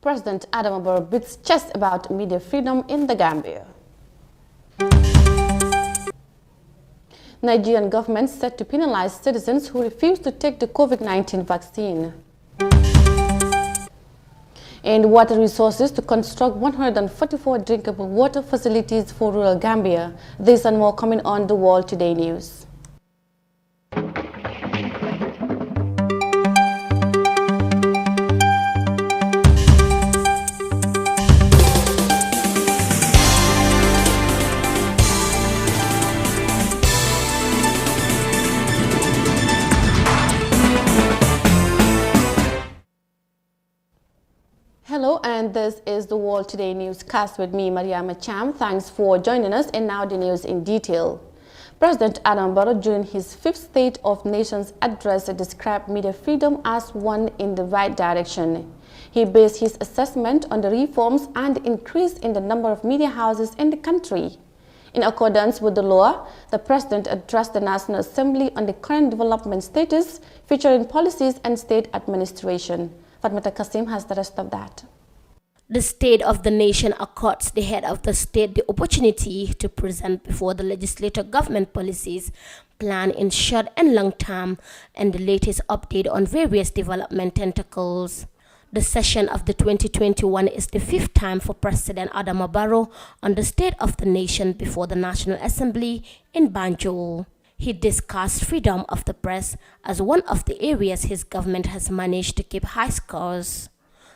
President Adama Barrow beats chest about media freedom in the Gambia. Nigerian government set to penalize citizens who refuse to take the COVID-19 vaccine. And water resources to construct 144 drinkable water facilities for rural Gambia. This and more coming on the World Today News. Hello, and this is the World Today newscast with me, Mariama Cham. Thanks for joining us, and now the news in detail. President Adama Barrow, during his fifth State of Nations address, described media freedom as one in the right direction. He based his assessment on the reforms and increase in the number of media houses in the country. In accordance with the law, the President addressed the National Assembly on the current development status, featuring policies and state administration. Fatmata Kasim has the rest of that. The State of the Nation accords the head of the state the opportunity to present before the legislature government policies, plan in short and long term, and the latest update on various development tentacles. The session of the 2021 is the fifth time for President Adama Barrow on the State of the Nation before the National Assembly in Banjul. He discussed freedom of the press as one of the areas his government has managed to keep high scores.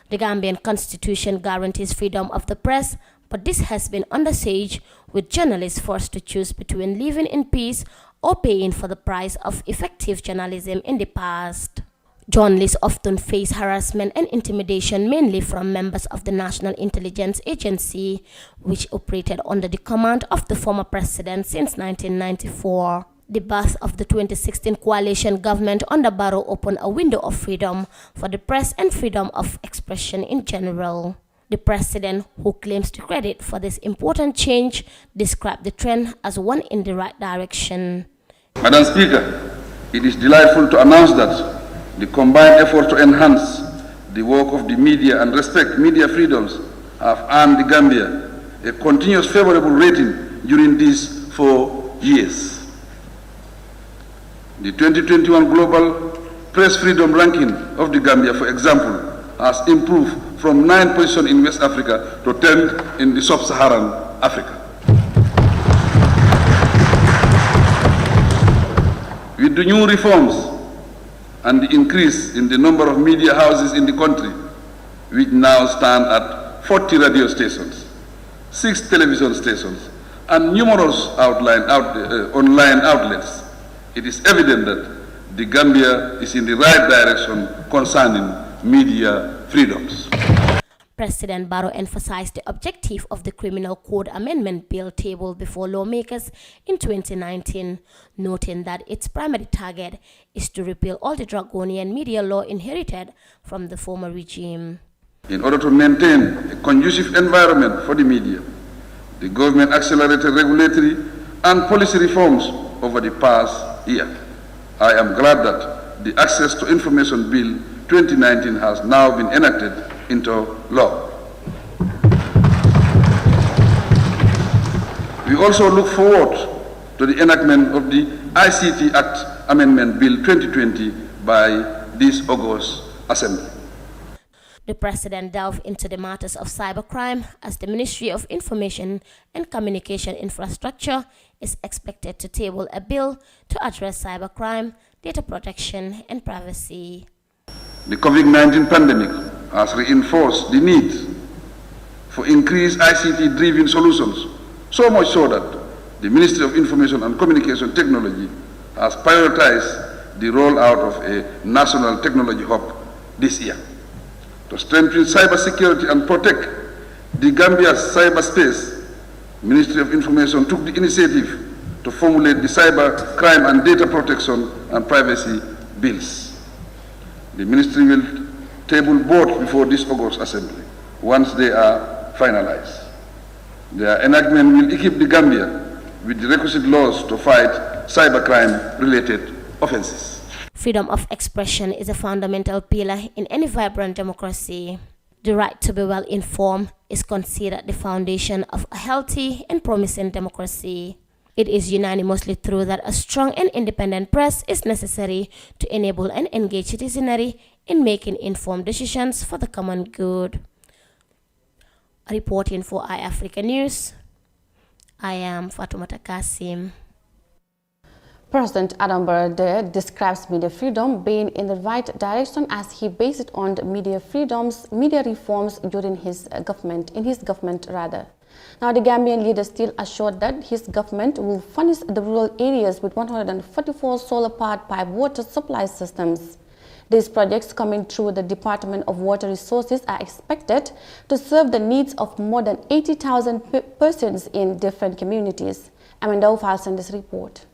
The Gambian constitution guarantees freedom of the press, but this has been under siege, with journalists forced to choose between living in peace or paying for the price of effective journalism in the past. Journalists often face harassment and intimidation, mainly from members of the National Intelligence Agency, which operated under the command of the former president since 1994. The birth of the 2016 coalition government under Barrow opened a window of freedom for the press and freedom of expression in general. The president, who claims the credit for this important change, described the trend as one in the right direction. Madam Speaker, it is delightful to announce that the combined effort to enhance the work of the media and respect media freedoms have earned the Gambia a continuous favorable rating during these 4 years. The 2021 Global Press Freedom Ranking of the Gambia, for example, has improved from 9th position in West Africa to 10th in the Sub-Saharan Africa. With the new reforms and the increase in the number of media houses in the country, which now stand at 40 radio stations, 6 television stations, and numerous online outlets, it is evident that the Gambia is in the right direction concerning media freedoms. President Barrow emphasized the objective of the Criminal Code Amendment Bill tabled before lawmakers in 2019, noting that its primary target is to repeal all the draconian media law inherited from the former regime. In order to maintain a conducive environment for the media, the government accelerated regulatory and policy reforms over the past year. I am glad that the Access to Information Bill 2019 has now been enacted into law. We also look forward to the enactment of the ICT Act Amendment Bill 2020 by this August Assembly. The President delved into the matters of cybercrime as the Ministry of Information and Communication Infrastructure is expected to table a bill to address cybercrime, data protection, and privacy. The COVID-19 pandemic has reinforced the need for increased ICT-driven solutions, so much so that the Ministry of Information and Communication Technology has prioritized the rollout of a national technology hub this year. To strengthen cybersecurity and protect the Gambia's cyberspace, Ministry of Information took the initiative to formulate the cyber crime and data protection and privacy bills. The ministry will table both before this August Assembly once they are finalized. Their enactment will equip the Gambia with the requisite laws to fight cybercrime-related offenses. Freedom of expression is a fundamental pillar in any vibrant democracy. The right to be well informed is considered the foundation of a healthy and promising democracy. It is unanimously true that a strong and independent press is necessary to enable and engage citizenry in making informed decisions for the common good. Reporting for iAfrica News, I am Fatoumata Kasim. President Adam Barrow describes media freedom being in the right direction as he based it on media reforms during his government. Now, the Gambian leader still assured that his government will furnish the rural areas with 144 solar-powered pipe water supply systems. These projects coming through the Department of Water Resources are expected to serve the needs of more than 80,000 persons in different communities. Amanda files in this report.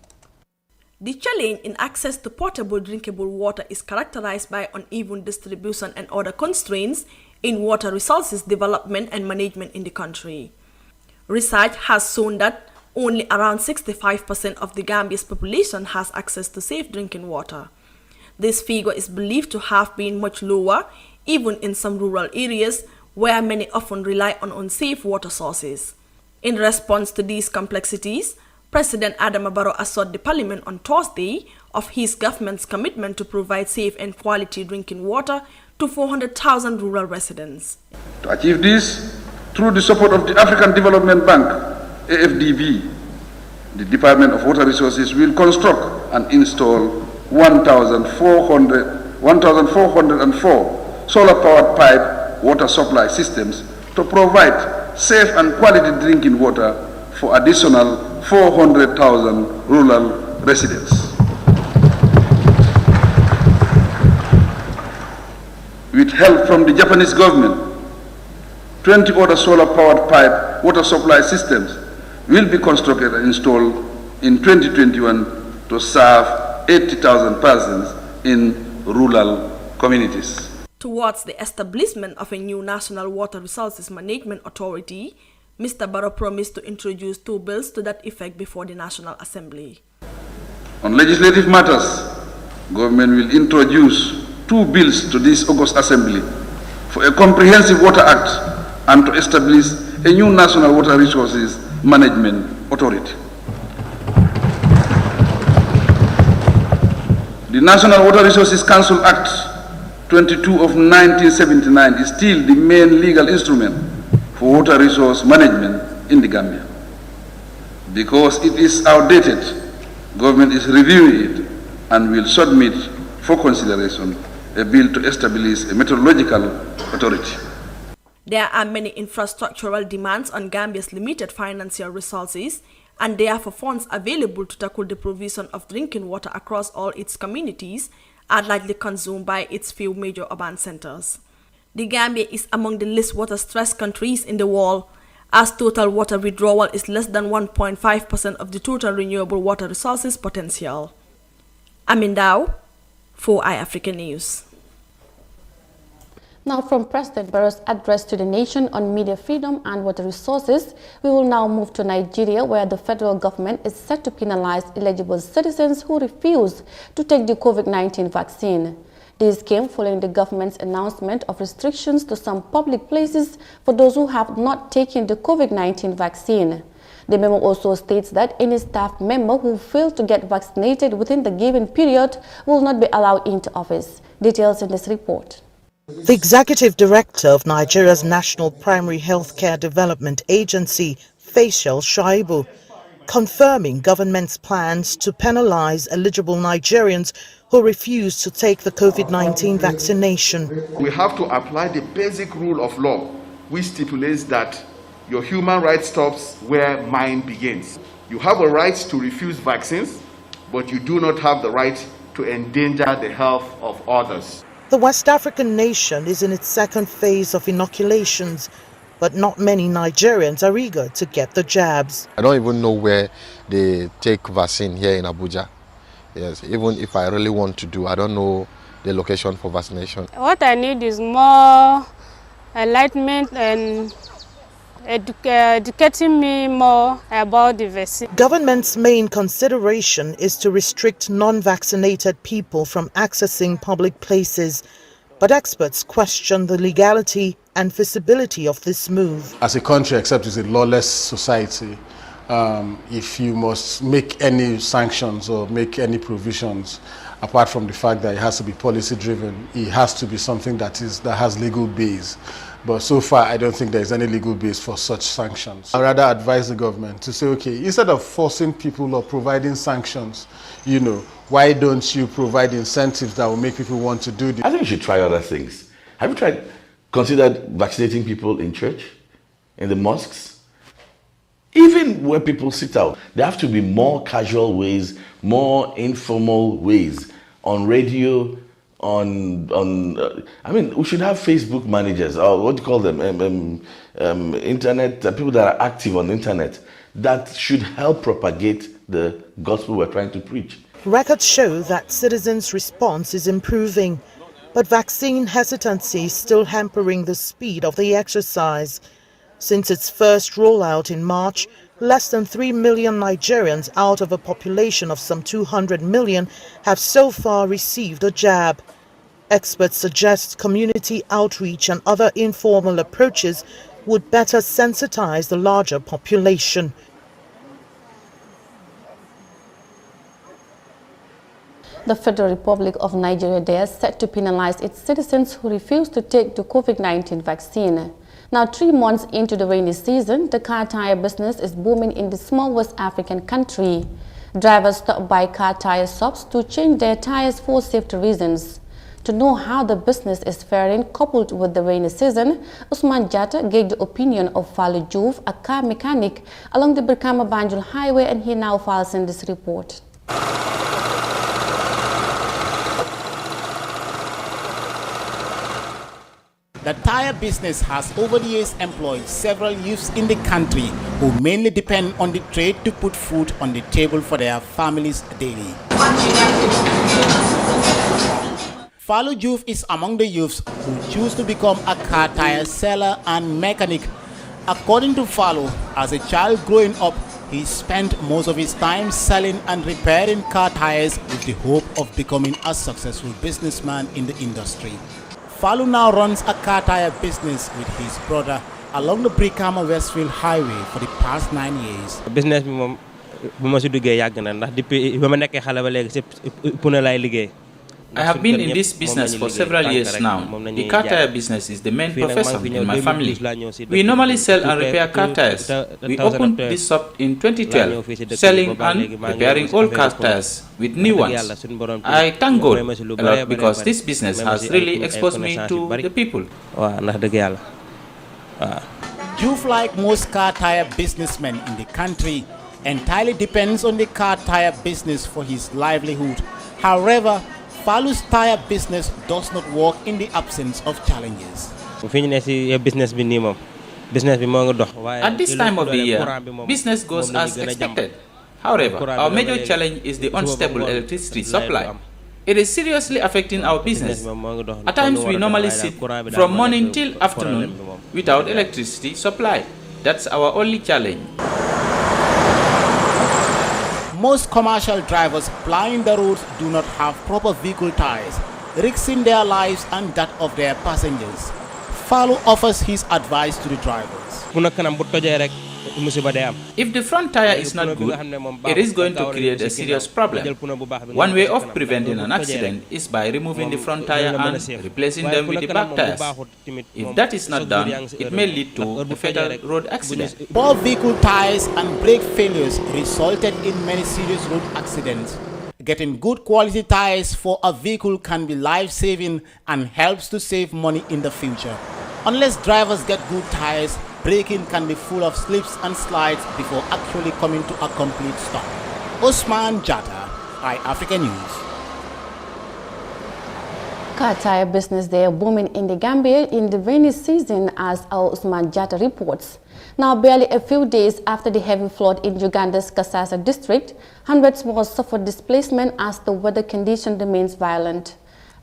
The challenge in access to potable drinkable water is characterized by uneven distribution and other constraints in water resources development and management in the country. Research has shown that only around 65% of the Gambia's population has access to safe drinking water. This figure is believed to have been much lower, even in some rural areas where many often rely on unsafe water sources. In response to these complexities, President Adam Barrow assured the Parliament on Thursday of his government's commitment to provide safe and quality drinking water to 400,000 rural residents. To achieve this, through the support of the African Development Bank, AFDB, the Department of Water Resources will construct and install 1,404 solar-powered pipe water supply systems to provide safe and quality drinking water for additional 400,000 rural residents. With help from the Japanese government, 20 other solar-powered pipe water supply systems will be constructed and installed in 2021 to serve 80,000 persons in rural communities. Towards the establishment of a new National Water Resources Management Authority, Mr. Barrow promised to introduce 2 bills to that effect before the National Assembly. On legislative matters, government will introduce 2 bills to this August Assembly for a comprehensive water act and to establish a new National Water Resources Management Authority. The National Water Resources Council Act 22 of 1979 is still the main legal instrument for water resource management in the Gambia. Because it is outdated, government is reviewing it and will submit for consideration a bill to establish a meteorological authority. There are many infrastructural demands on Gambia's limited financial resources and therefore funds available to tackle the provision of drinking water across all its communities are likely consumed by its few major urban centers. The Gambia is among the least water-stressed countries in the world, as total water withdrawal is less than 1.5% of the total renewable water resources potential. Amindao for iAfrica News. Now, from President Barrow's address to the nation on media freedom and water resources, we will now move to Nigeria, where the federal government is set to penalize eligible citizens who refuse to take the COVID-19 vaccine. This came following the government's announcement of restrictions to some public places for those who have not taken the COVID-19 vaccine. The memo also states that any staff member who fails to get vaccinated within the given period will not be allowed into office. Details in this report. The Executive Director of Nigeria's National Primary Healthcare Development Agency, Faisal Shaibu, confirming government's plans to penalize eligible Nigerians who refuse to take the COVID-19 vaccination. We have to apply the basic rule of law, which stipulates that your human right stops where mine begins. You have a right to refuse vaccines, but you do not have the right to endanger the health of others. The West African nation is in its second phase of inoculations, but not many Nigerians are eager to get the jabs. I don't even know where they take vaccine here in Abuja. Yes, even if I really want to do, I don't know the location for vaccination. What I need is more enlightenment and educating me more about the vaccine. Government's main consideration is to restrict non-vaccinated people from accessing public places. But experts question the legality and feasibility of this move. As a country, except it's a lawless society, if you must make any sanctions or make any provisions, apart from the fact that it has to be policy driven, it has to be something that has legal base. But so far, I don't think there is any legal base for such sanctions. I rather advise the government to say, okay, instead of forcing people or providing sanctions, why don't you provide incentives that will make people want to do this? I think you should try other things. Have you considered vaccinating people in church, in the mosques? Even where people sit out, there have to be more casual ways, more informal ways on radio, I mean, we should have Facebook managers, or what do you call them, internet, people that are active on the internet, that should help propagate the gospel we're trying to preach. Records show that citizens' response is improving, but vaccine hesitancy is still hampering the speed of the exercise. Since its first rollout in March, less than 3 million Nigerians out of a population of some 200 million have so far received a jab. Experts suggest community outreach and other informal approaches would better sensitize the larger population. The Federal Republic of Nigeria is set to penalize its citizens who refuse to take the COVID-19 vaccine. Now, 3 months into the rainy season, the car tire business is booming in the small West African country. Drivers stop by car tire shops to change their tires for safety reasons. To know how the business is faring coupled with the rainy season, Usman Jatta gave the opinion of Falu Juve, a car mechanic along the Brikama-Banjul highway, and he now files in this report. The tire business has over the years employed several youths in the country who mainly depend on the trade to put food on the table for their families daily. Falu Juve is among the youths who choose to become a car tire seller and mechanic. According to Falu, as a child growing up, he spent most of his time selling and repairing car tires with the hope of becoming a successful businessman in the industry. Falu now runs a car tire business with his brother along the Brikama Westfield Highway for the past 9 years. Business I have been in this business for several years now. The car tire business is the main profession in my family. We normally sell and repair car tires. We opened this shop in 2012, selling and repairing old car tires with new ones. I thank God a lot because this business has really exposed me to the people. Juve, like most car tire businessmen in the country, entirely depends on the car tire business for his livelihood. However, Falu's tire business does not work in the absence of challenges. At this time of the year, business goes as expected. However, our major challenge is the unstable electricity supply. It is seriously affecting our business. At times, we normally sit from morning till afternoon without electricity supply. That's our only challenge. Most commercial drivers plying the roads do not have proper vehicle tires, risking their lives and that of their passengers. Falu offers his advice to the drivers. If the front tire is not good, it is going to create a serious problem. One way of preventing an accident is by removing the front tire and replacing them with the back tires. If that is not done, it may lead to a fatal road accident. Poor vehicle tires and brake failures resulted in many serious road accidents. Getting good quality tires for a vehicle can be life-saving and helps to save money in the future. Unless drivers get good tires, braking can be full of slips and slides before actually coming to a complete stop. Usman Jatta, iAfrica News. Car tire business there booming in the Gambia in the rainy season, as our Usman Jatta reports. Now, barely a few days after the heavy flood in Uganda's Kasasa district, hundreds more suffered displacement as the weather condition remains violent.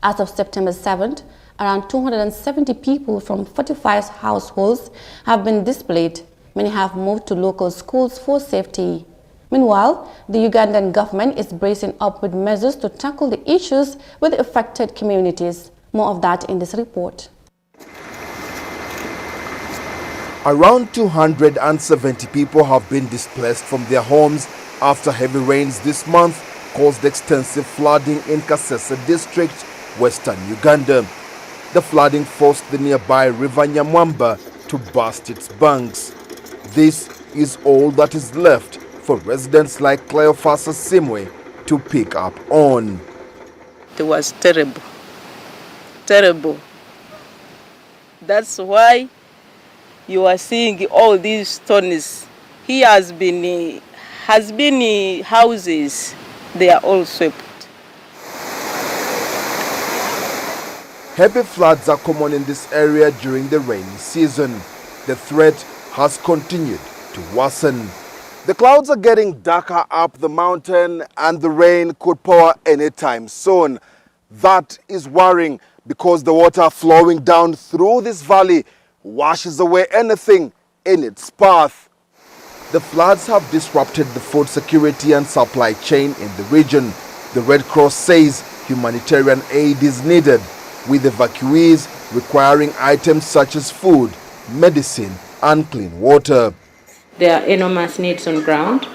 As of September 7th, around 270 people from 45 households have been displaced. Many have moved to local schools for safety. Meanwhile, the Ugandan government is bracing up with measures to tackle the issues with the affected communities. More of that in this report. Around 270 people have been displaced from their homes after heavy rains this month caused extensive flooding in Kasese district, western Uganda. The flooding forced the nearby river Nyamwamba to burst its banks. This is all that is left for residents like Cleophas Simwe to pick up on. It was terrible. Terrible. That's why you are seeing all these stones. Here has been houses, they are all swept. Heavy floods are common in this area during the rainy season. The threat has continued to worsen. The clouds are getting darker up the mountain and the rain could pour anytime soon. That is worrying because the water flowing down through this valley washes away anything in its path. The floods have disrupted the food security and supply chain in the region. The Red Cross says humanitarian aid is needed, with evacuees requiring items such as food, medicine, and clean water. There are enormous needs on ground,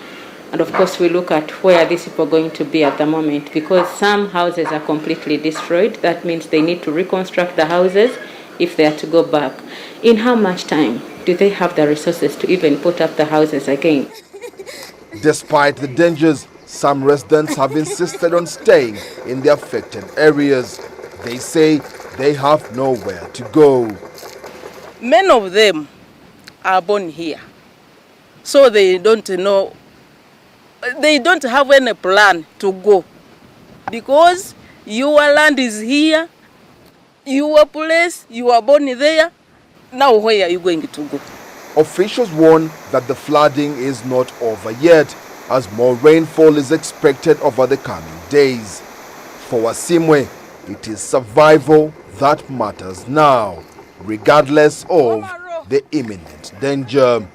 and of course we look at where these people are going to be at the moment, because some houses are completely destroyed. That means they need to reconstruct the houses if they are to go back. In how much time do they have the resources to even put up the houses again? Despite the dangers, some residents have insisted on staying in the affected areas. They say they have nowhere to go. Many of them are born here, so they don't know, they don't have any plan to go, because your land is here, your place, you are born there, now where are you going to go? Officials warn that the flooding is not over yet, as more rainfall is expected over the coming days. For Wasimwe, it is survival that matters now, regardless of the imminent danger.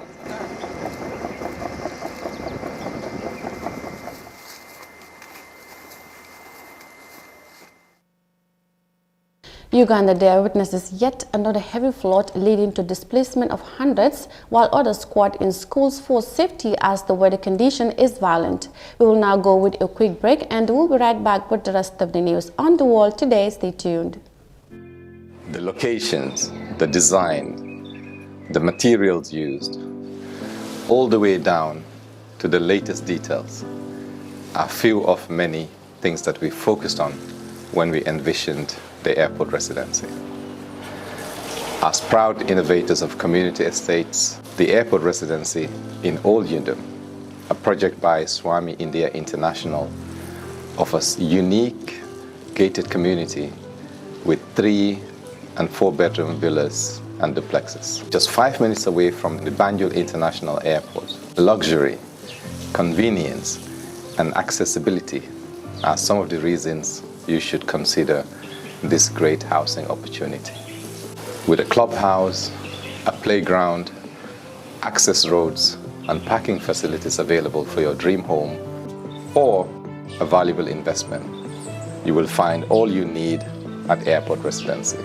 Uganda there witnesses yet another heavy flood leading to displacement of hundreds, while others squat in schools for safety as the weather condition is violent. We will now go with a quick break and we'll be right back with the rest of the news on the wall today. Stay tuned. The locations, the design, the materials used, all the way down to the latest details are few of many things that we focused on when we envisioned the airport residency. As proud innovators of community estates, the airport residency in Old Yundum, a project by Swami India International, offers unique gated community with 3- and 4-bedroom villas and duplexes. Just 5 minutes away from the Banjul International Airport. Luxury, convenience, and accessibility are some of the reasons you should consider this great housing opportunity. With a clubhouse, a playground, access roads, and parking facilities available for your dream home or a valuable investment, you will find all you need at Airport Residency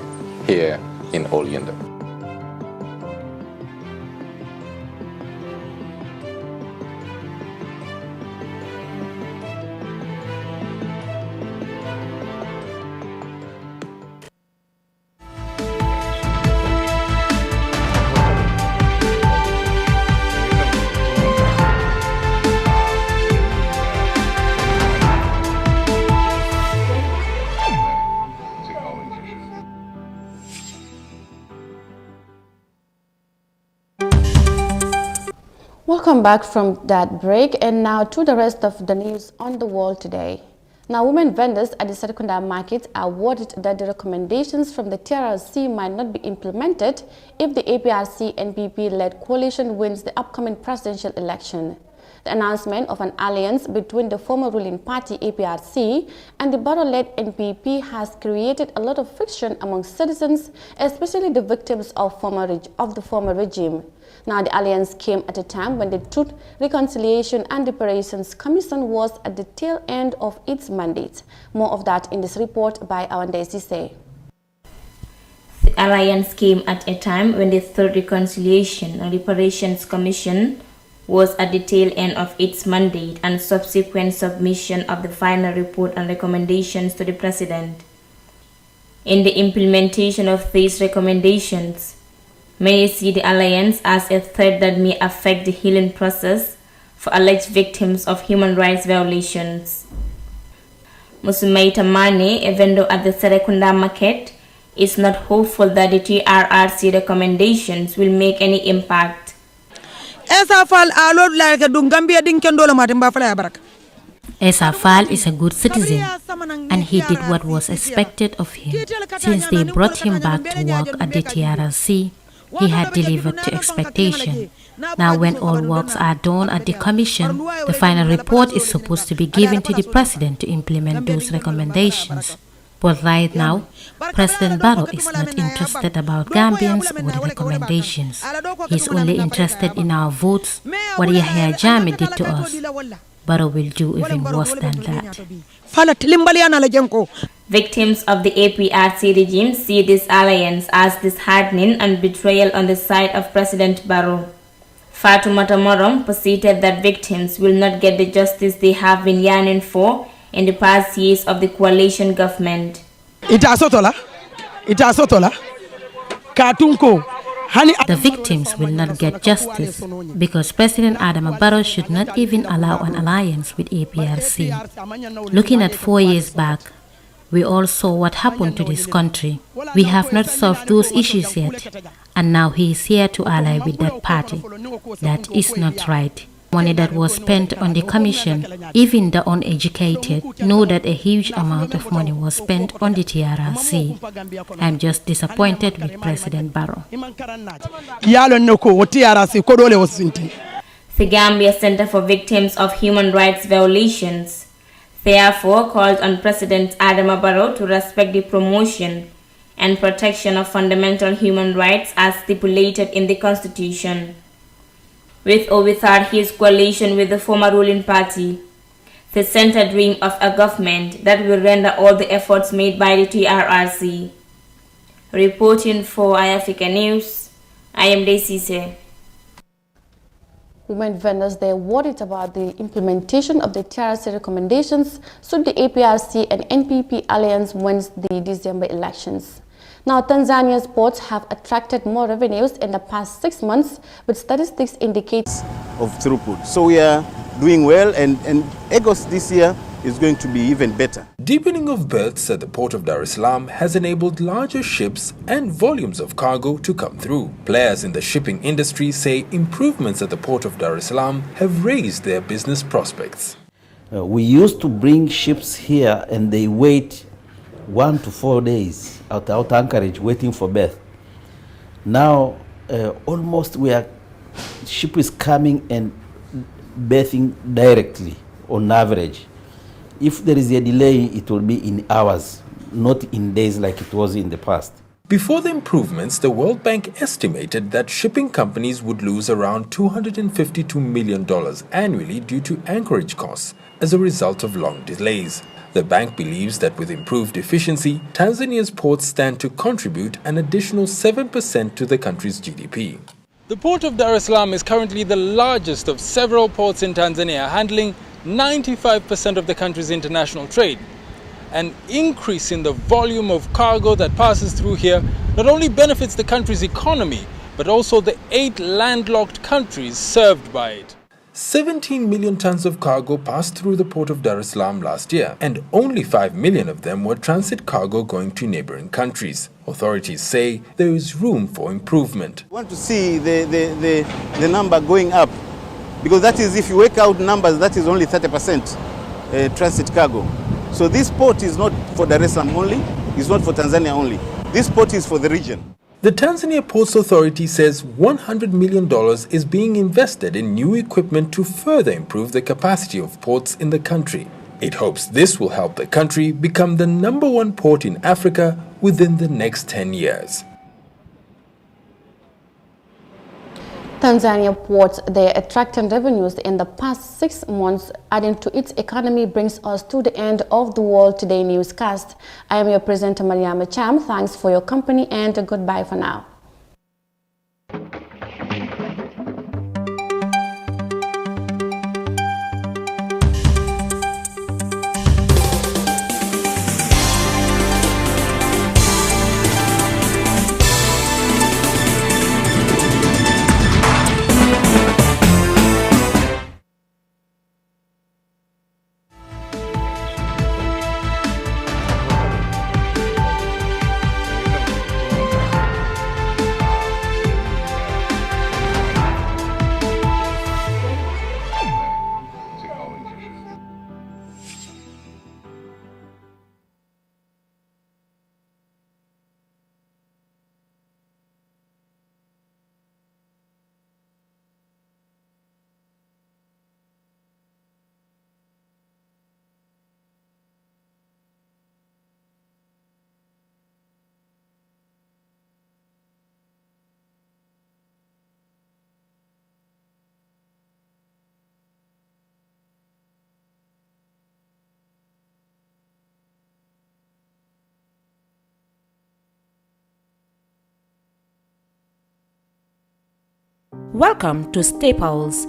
here in Old Yundum. Welcome back from that break, and now to the rest of the news on the wall today. Now, women vendors at the Serekunda market are worried that the recommendations from the TRRC might not be implemented if the APRC-NPP-led coalition wins the upcoming presidential election. The announcement of an alliance between the former ruling party APRC and the Barrow-led NPP has created a lot of friction among citizens, especially the victims of the former regime. Now, the alliance came at a time when the Truth, Reconciliation and Reparations Commission was at the tail end of its mandate. More of that in this report by Awande Sise. alliance came at a time when the Third Reconciliation and Reparations Commission was at the tail end of its mandate and subsequent submission of the final report and recommendations to the President. In the implementation of these recommendations, many see the alliance as a threat that may affect the healing process for alleged victims of human rights violations. Musumaita Mane, a vendor at the Serekunda market, is not hopeful that the TRRC recommendations will make any impact. Esa Fal is a good citizen, and he did what was expected of him. Since they brought him back to work at the TRRC, he had delivered to expectation. Now when all works are done at the Commission, the final report is supposed to be given to the President to implement those recommendations. But right now, President Barrow is not interested about Gambians or the recommendations. He's only interested in our votes, what Yahya Jammeh did to us. Barrow will do even worse than that. Victims of the APRC regime see this alliance as disheartening and betrayal on the side of President Barrow. Fatoumata Morom posited that victims will not get the justice they have been yearning for in the past years of the coalition government. The victims will not get justice because President Adama Barrow should not even allow an alliance with APRC. Looking at 4 years back, we all saw what happened to this country. We have not solved those issues yet, and now he is here to ally with that party. That is not right. Money that was spent on the Commission, even the uneducated know that a huge amount of money was spent on the TRRC. I'm just disappointed with President Barrow. The Gambia Center for Victims of Human Rights Violations therefore called on President Adama Barrow to respect the promotion and protection of fundamental human rights as stipulated in the Constitution. With or without his coalition with the former ruling party, the center dream of a government that will render all the efforts made by the TRRC. Reporting for iAfrica News, I am Desise. Women vendors, they're worried about the implementation of the TRRC recommendations should the APRC and NPP alliance wins the December elections. Now, Tanzania's ports have attracted more revenues in the past 6 months, but statistics indicate of throughput. So we are doing well, and August this year is going to be even better. Deepening of berths at the port of Dar es Salaam has enabled larger ships and volumes of cargo to come through. Players in the shipping industry say improvements at the port of Dar es Salaam have raised their business prospects. We used to bring ships here and they wait 1 to 4 days at anchorage waiting for berth. Now almost ship is coming and berthing directly on average. If there is a delay, it will be in hours, not in days like it was in the past. Before the improvements, the World Bank estimated that shipping companies would lose around $252 million annually due to anchorage costs as a result of long delays. The bank believes that with improved efficiency, Tanzania's ports stand to contribute an additional 7% to the country's GDP. The port of Dar es Salaam is currently the largest of several ports in Tanzania, handling 95% of the country's international trade. An increase in the volume of cargo that passes through here not only benefits the country's economy, but also the 8 landlocked countries served by it. 17 million tons of cargo passed through the port of Dar es Salaam last year, and only 5 million of them were transit cargo going to neighboring countries. Authorities say there is room for improvement. We want to see the number going up, because that is, if you work out numbers, that is only 30% transit cargo. So this port is not for Dar es Salaam only, it's not for Tanzania only. This port is for the region. The Tanzania Ports Authority says $100 million is being invested in new equipment to further improve the capacity of ports in the country. It hopes this will help the country become the #1 port in Africa within the next 10 years. Tanzania reports they attracted revenues in the past 6 months, adding to its economy. Brings us to the end of the World Today newscast. I am your presenter, Mariama Cham. Thanks for your company and goodbye for now. Welcome to Staples.